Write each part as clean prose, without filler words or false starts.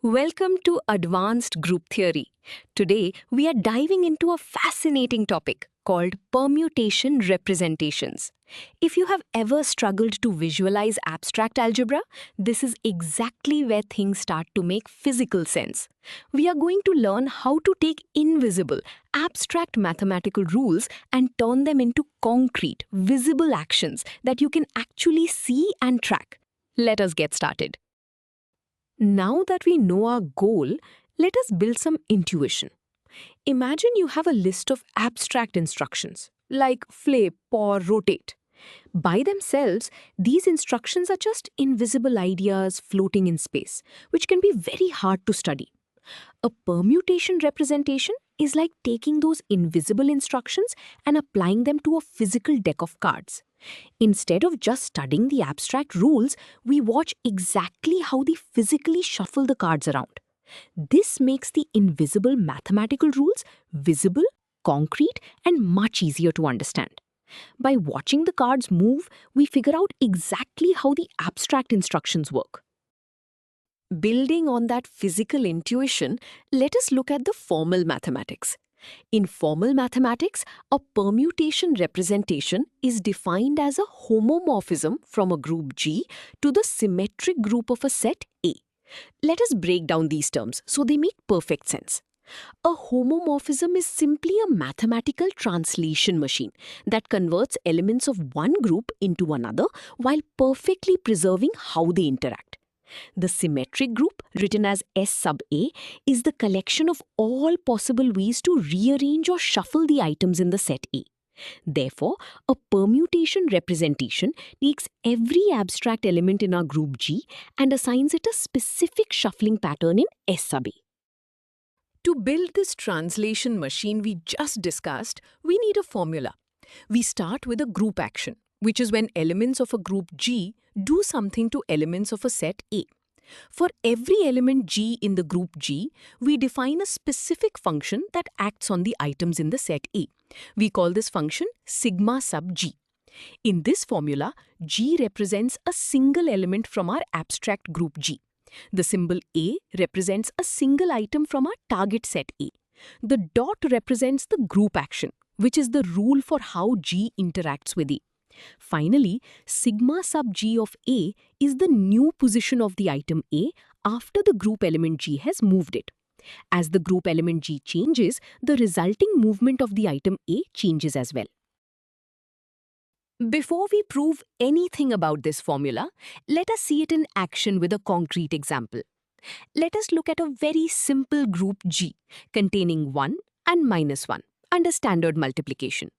Welcome to Advanced Group Theory. Today, we are diving into a fascinating topic called permutation representations. If you have ever struggled to visualize abstract algebra, this is exactly where things start to make physical sense. We are going to learn how to take invisible, abstract mathematical rules and turn them into concrete, visible actions that you can actually see and track. Let us get started. Now that we know our goal, let us build some intuition. Imagine you have a list of abstract instructions, like flip or rotate. By themselves, these instructions are just invisible ideas floating in space, which can be very hard to study. A permutation representation is like taking those invisible instructions and applying them to a physical deck of cards. Instead of just studying the abstract rules, we watch exactly how they physically shuffle the cards around. This makes the invisible mathematical rules visible, concrete, and much easier to understand. By watching the cards move, we figure out exactly how the abstract instructions work. Building on that physical intuition, let us look at the formal mathematics. In formal mathematics, a permutation representation is defined as a homomorphism from a group G to the symmetric group of a set A. Let us break down these terms so they make perfect sense. A homomorphism is simply a mathematical translation machine that converts elements of one group into another while perfectly preserving how they interact. The symmetric group, written as S sub A, is the collection of all possible ways to rearrange or shuffle the items in the set A. Therefore, a permutation representation takes every abstract element in our group G and assigns it a specific shuffling pattern in S sub A. To build this translation machine we just discussed, we need a formula. We start with a group action, which is when elements of a group G do something to elements of a set A. For every element G in the group G, we define a specific function that acts on the items in the set A. We call this function sigma sub G. In this formula, G represents a single element from our abstract group G. The symbol A represents a single item from our target set A. The dot represents the group action, which is the rule for how G interacts with A. Finally, sigma sub G of A is the new position of the item A after the group element G has moved it. As the group element G changes, the resulting movement of the item A changes as well. Before we prove anything about this formula, let us see it in action with a concrete example. Let us look at a very simple group G containing 1 and -1 under standard multiplication.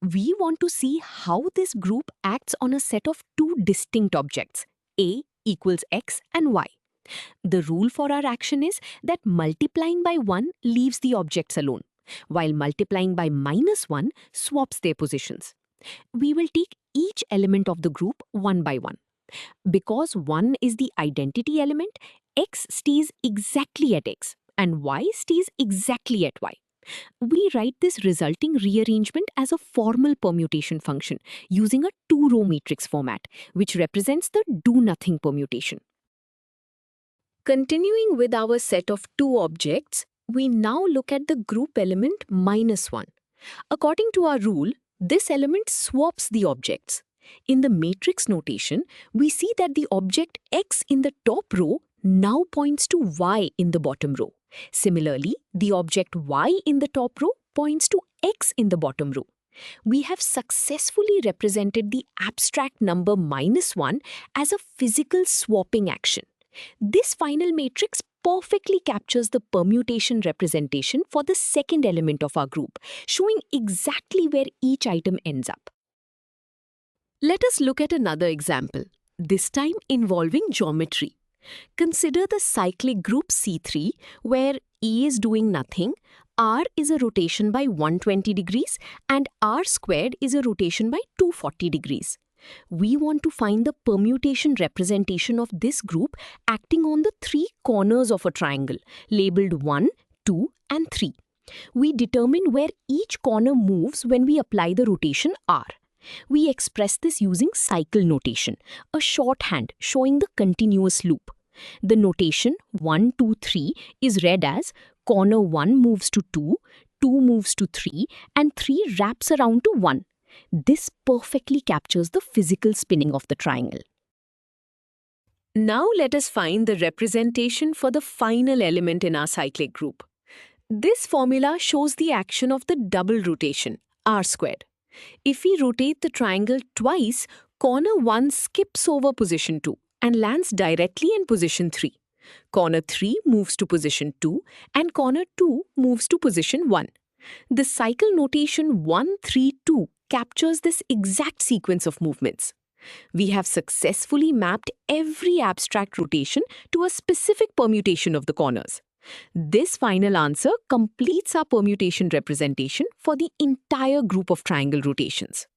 We want to see how this group acts on a set of two distinct objects, A equals X and Y. The rule for our action is that multiplying by 1 leaves the objects alone, while multiplying by -1 swaps their positions. We will take each element of the group one by one. Because 1 is the identity element, X stays exactly at X and Y stays exactly at Y. We write this resulting rearrangement as a formal permutation function using a two-row matrix format, which represents the do-nothing permutation. Continuing with our set of two objects, we now look at the group element -1. According to our rule, this element swaps the objects. In the matrix notation, we see that the object X in the top row now points to Y in the bottom row. Similarly, the object Y in the top row points to X in the bottom row. We have successfully represented the abstract number -1 as a physical swapping action. This final matrix perfectly captures the permutation representation for the second element of our group, showing exactly where each item ends up. Let us look at another example, this time involving geometry. Consider the cyclic group C3, where E is doing nothing, R is a rotation by 120 degrees, and R squared is a rotation by 240 degrees. We want to find the permutation representation of this group acting on the three corners of a triangle, labeled 1, 2, and 3. We determine where each corner moves when we apply the rotation R. We express this using cycle notation, a shorthand showing the continuous loop. The notation 1, 2, 3 is read as corner 1 moves to 2, 2 moves to 3, and 3 wraps around to 1. This perfectly captures the physical spinning of the triangle. Now let us find the representation for the final element in our cyclic group. This formula shows the action of the double rotation, r squared. If we rotate the triangle twice, corner 1 skips over position 2 and lands directly in position 3. Corner 3 moves to position 2 and corner 2 moves to position 1. The cycle notation 1, 3, 2 captures this exact sequence of movements. We have successfully mapped every abstract rotation to a specific permutation of the corners. This final answer completes our permutation representation for the entire group of triangle rotations.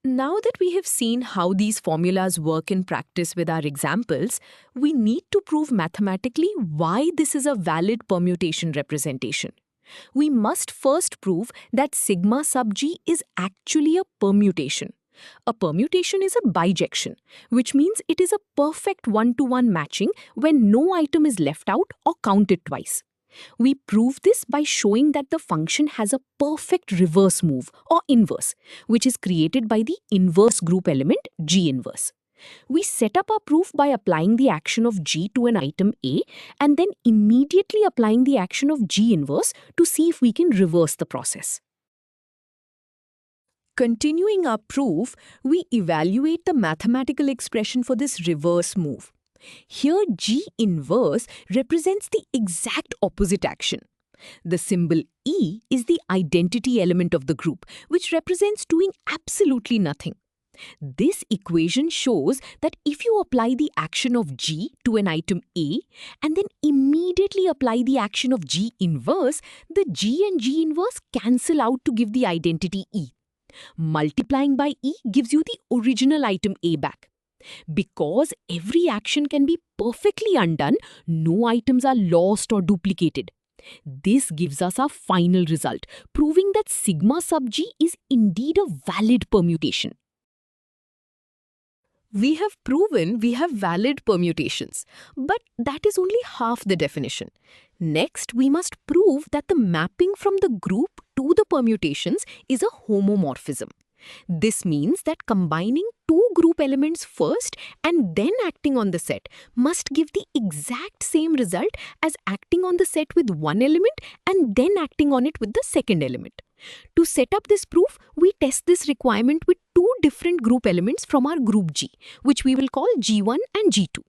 Now that we have seen how these formulas work in practice with our examples, we need to prove mathematically why this is a valid permutation representation. We must first prove that sigma sub g is actually a permutation. A permutation is a bijection, which means it is a perfect one-to-one matching when no item is left out or counted twice. We prove this by showing that the function has a perfect reverse move or inverse, which is created by the inverse group element G inverse. We set up our proof by applying the action of G to an item A and then immediately applying the action of G inverse to see if we can reverse the process. Continuing our proof, we evaluate the mathematical expression for this reverse move. Here, G inverse represents the exact opposite action. The symbol E is the identity element of the group, which represents doing absolutely nothing. This equation shows that if you apply the action of G to an item A and then immediately apply the action of G inverse, the G and G inverse cancel out to give the identity E. Multiplying by E gives you the original item A back. Because every action can be perfectly undone, no items are lost or duplicated. This gives us our final result, proving that sigma sub g is indeed a valid permutation. We have proven we have valid permutations, but that is only half the definition. Next, we must prove that the mapping from the group to the permutations is a homomorphism. This means that combining two group elements first and then acting on the set must give the exact same result as acting on the set with one element and then acting on it with the second element. To set up this proof, we test this requirement with two different group elements from our group G, which we will call G1 and G2.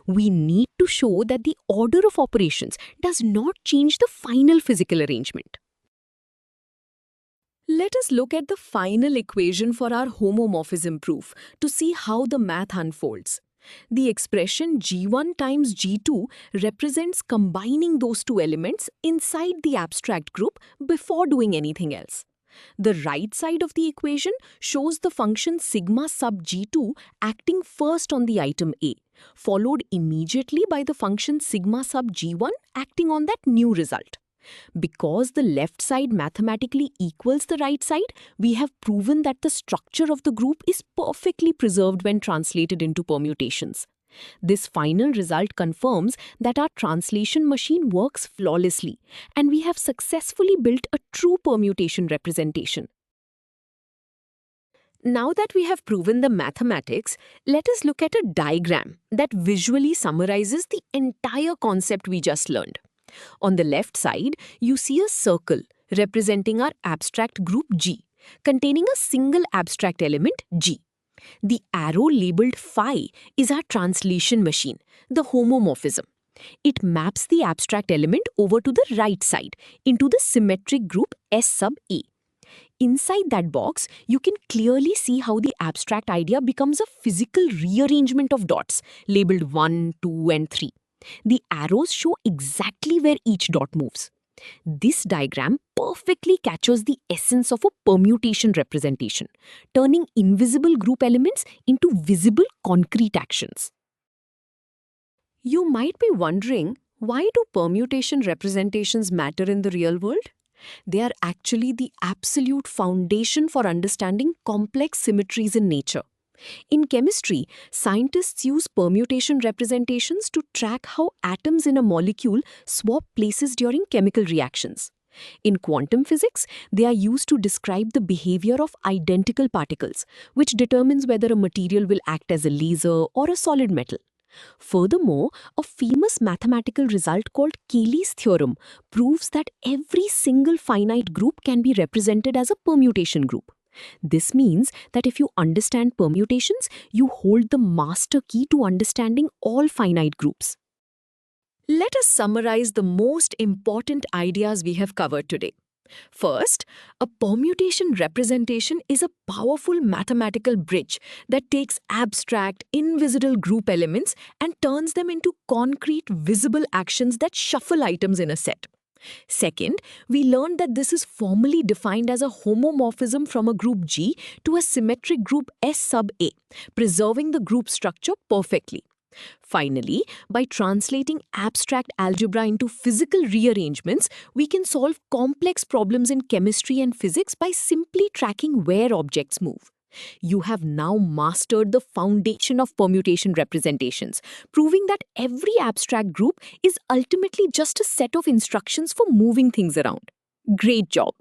We need to show that the order of operations does not change the final physical arrangement. Let us look at the final equation for our homomorphism proof to see how the math unfolds. The expression G1 times G2 represents combining those two elements inside the abstract group before doing anything else. The right side of the equation shows the function sigma sub G2 acting first on the item A, followed immediately by the function sigma sub G1 acting on that new result. Because the left side mathematically equals the right side, we have proven that the structure of the group is perfectly preserved when translated into permutations. This final result confirms that our translation machine works flawlessly, and we have successfully built a true permutation representation. Now that we have proven the mathematics, let us look at a diagram that visually summarizes the entire concept we just learned. On the left side, you see a circle representing our abstract group G, containing a single abstract element G. The arrow labeled phi is our translation machine, the homomorphism. It maps the abstract element over to the right side into the symmetric group S sub A. Inside that box, you can clearly see how the abstract idea becomes a physical rearrangement of dots labeled 1, 2, and 3. The arrows show exactly where each dot moves. This diagram perfectly captures the essence of a permutation representation, turning invisible group elements into visible concrete actions. You might be wondering, why do permutation representations matter in the real world? They are actually the absolute foundation for understanding complex symmetries in nature. In chemistry, scientists use permutation representations to track how atoms in a molecule swap places during chemical reactions. In quantum physics, they are used to describe the behavior of identical particles, which determines whether a material will act as a laser or a solid metal. Furthermore, a famous mathematical result called Cayley's theorem proves that every single finite group can be represented as a permutation group. This means that if you understand permutations, you hold the master key to understanding all finite groups. Let us summarize the most important ideas we have covered today. First, a permutation representation is a powerful mathematical bridge that takes abstract, invisible group elements and turns them into concrete, visible actions that shuffle items in a set. Second, we learned that this is formally defined as a homomorphism from a group G to a symmetric group S sub A, preserving the group structure perfectly. Finally, by translating abstract algebra into physical rearrangements, we can solve complex problems in chemistry and physics by simply tracking where objects move. You have now mastered the foundation of permutation representations, proving that every abstract group is ultimately just a set of instructions for moving things around. Great job!